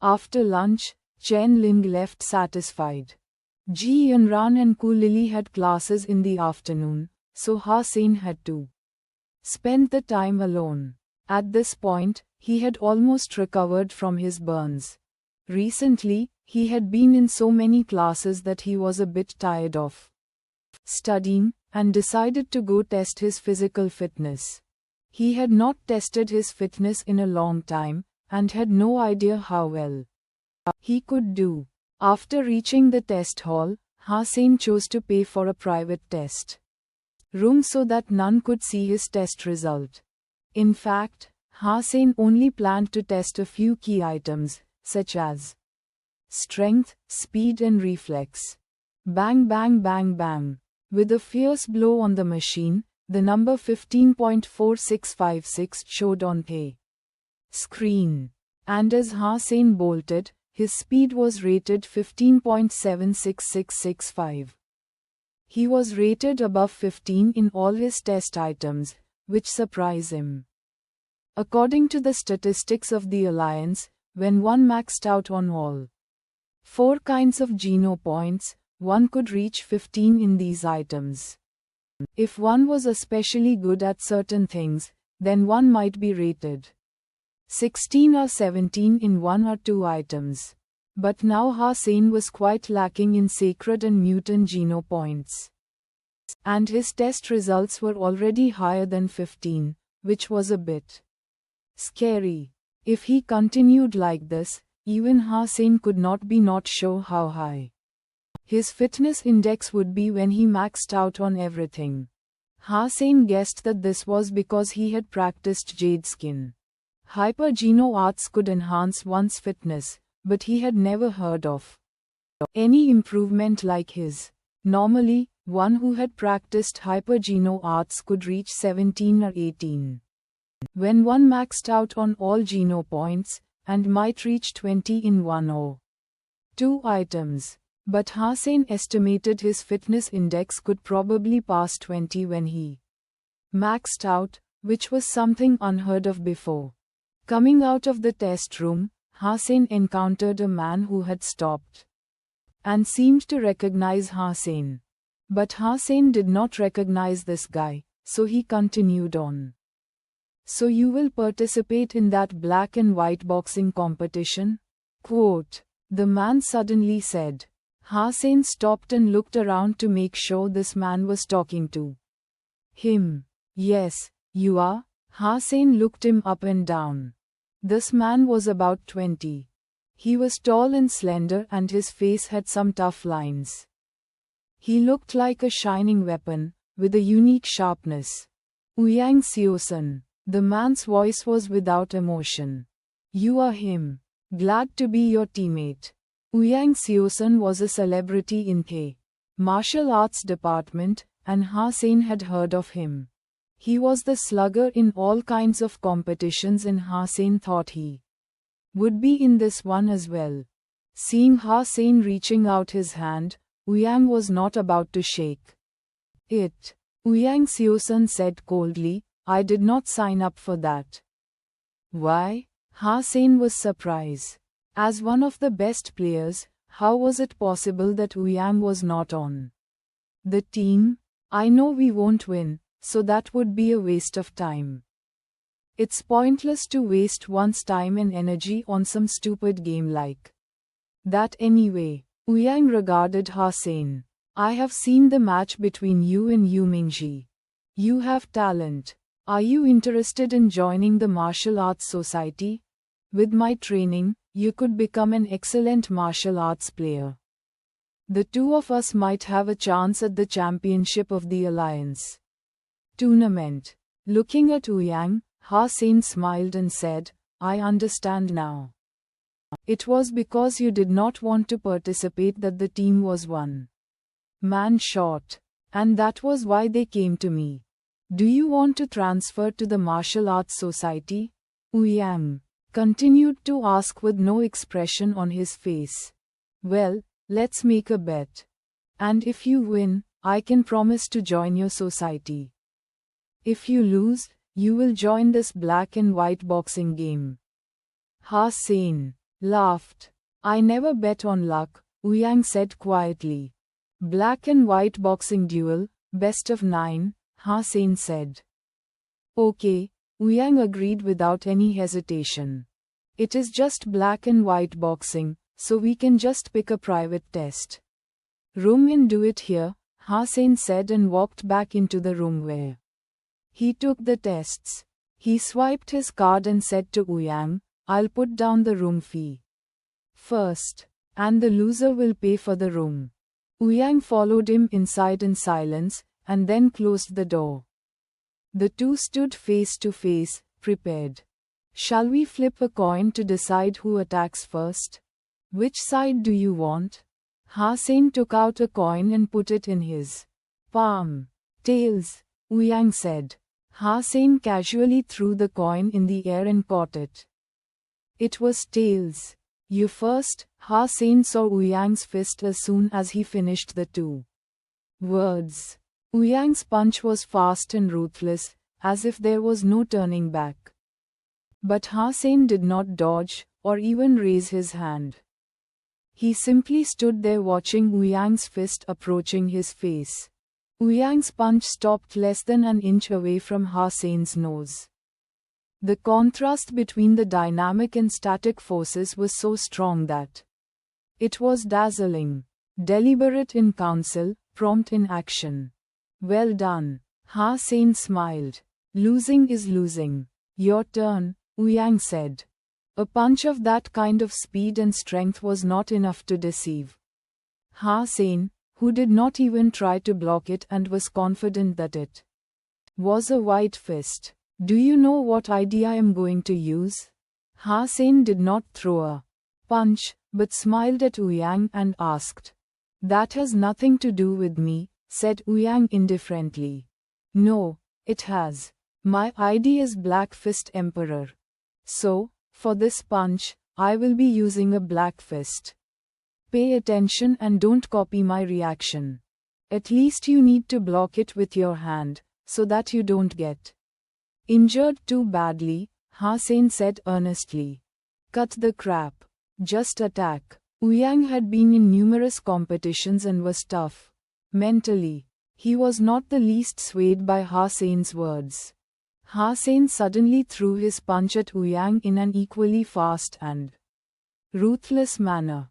After lunch, Chen Ling left satisfied. Ji Yanran and Ku Lili had classes in the afternoon, so Ha-Sein had to spend the time alone. At this point, he had almost recovered from his burns. Recently, he had been in so many classes that he was a bit tired of studying, and decided to go test his physical fitness. He had not tested his fitness in a long time, and had no idea how well he could do. After reaching the test hall, Ha-Sein chose to pay for a private test room so that none could see his test result. In fact, Ha-Sein only planned to test a few key items, such as strength, speed and reflex. Bang bang bang bang. With a fierce blow on the machine, the number 15.4656 showed on the screen. And as Ha-Sein bolted, his speed was rated 15.76665. He was rated above 15 in all his test items, which surprised him. According to the statistics of the Alliance, when one maxed out on all 4 kinds of Geno points, one could reach 15 in these items. If one was especially good at certain things, then one might be rated 16 or 17 in 1 or 2 items. But now Ha-Sein was quite lacking in sacred and mutant Geno points. And his test results were already higher than 15, which was a bit scary. If he continued like this, even Ha-Sein could not show how high his fitness index would be when he maxed out on everything. Ha-Sein guessed that this was because he had practiced Jade Skin. Hyper Geno arts could enhance one's fitness, but he had never heard of any improvement like his. Normally, one who had practiced Hyper Geno arts could reach 17 or 18. When one maxed out on all Geno points, and might reach 20 in 1 or 2 items. But Ha-Sein estimated his fitness index could probably pass 20 when he maxed out, which was something unheard of before. Coming out of the test room, Ha-Sein encountered a man who had stopped and seemed to recognize Ha-Sein. But Ha-Sein did not recognize this guy, so he continued on. "So you will participate in that black and white boxing competition?" Quote. The man suddenly said. Ha-Sein stopped and looked around to make sure this man was talking to him. "Yes, you are." Ha-Sein looked him up and down. This man was about 20. He was tall and slender and his face had some tough lines. He looked like a shining weapon, with a unique sharpness. "Ouyang Xiusan." The man's voice was without emotion. "You are him. Glad to be your teammate." Ouyang Xiusan was a celebrity in the martial arts department, and Ha-Sein had heard of him. He was the slugger in all kinds of competitions and Ha-Sein thought he would be in this one as well. Seeing Ha-Sein reaching out his hand, Ouyang was not about to shake it. Ouyang Xiusan said coldly, "I did not sign up for that." "Why?" Ha-Sein was surprised. As one of the best players, how was it possible that Ouyang was not on the team? "I know we won't win, so that would be a waste of time. It's pointless to waste one's time and energy on some stupid game like that anyway." Ouyang regarded Ha-Sein. "I have seen the match between you and Yu Mingji. You have talent. Are you interested in joining the martial arts society? With my training, you could become an excellent martial arts player. The two of us might have a chance at the championship of the Alliance tournament." Looking at Ouyang, Ha-Sein smiled and said, "I understand now. It was because you did not want to participate that the team was one man short. And that was why they came to me. Do you want to transfer to the martial arts society?" Ouyang continued to ask with no expression on his face. "Well, let's make a bet. And if you win, I can promise to join your society. If you lose, you will join this black and white boxing game." Ha-Sein laughed. I never bet on luck, Ouyang said quietly. Black and white boxing duel, best of 9, Hossein said. Okay, Ouyang agreed without any hesitation. It is just black and white boxing, so we can just pick a private test. Room and do it here, Hossein said and walked back into the room where he took the tests. He swiped his card and said to Ouyang, I'll put down the room fee first, and the loser will pay for the room. Ouyang followed him inside in silence, and then closed the door. The two stood face to face, prepared. Shall we flip a coin to decide who attacks first? Which side do you want? Hossein took out a coin and put it in his palm. Tails, Ouyang said. Hossein casually threw the coin in the air and caught it. It was tails. You first, Hossein saw Ouyang's fist as soon as he finished the two words. Ouyang's punch was fast and ruthless, as if there was no turning back. But Hossein did not dodge, or even raise his hand. He simply stood there watching Ouyang's fist approaching his face. Ouyang's punch stopped less than an inch away from Hossein's nose. The contrast between the dynamic and static forces was so strong that it was dazzling. Deliberate in counsel, prompt in action. Well done. Hossein smiled. Losing is losing. Your turn, Ouyang said. A punch of that kind of speed and strength was not enough to deceive Hossein, who did not even try to block it and was confident that it was a white fist. Do you know what idea I am going to use? Hossein did not throw a punch, but smiled at Ouyang and asked. That has nothing to do with me, said Ouyang indifferently. No, it has. My idea is Black Fist Emperor. So, for this punch, I will be using a black fist. Pay attention and don't copy my reaction. At least you need to block it with your hand, so that you don't get injured too badly, Hossein said earnestly. Cut the crap. Just attack. Ouyang had been in numerous competitions and was tough. Mentally, he was not the least swayed by Hossein's words. Hossein suddenly threw his punch at Ouyang in an equally fast and ruthless manner.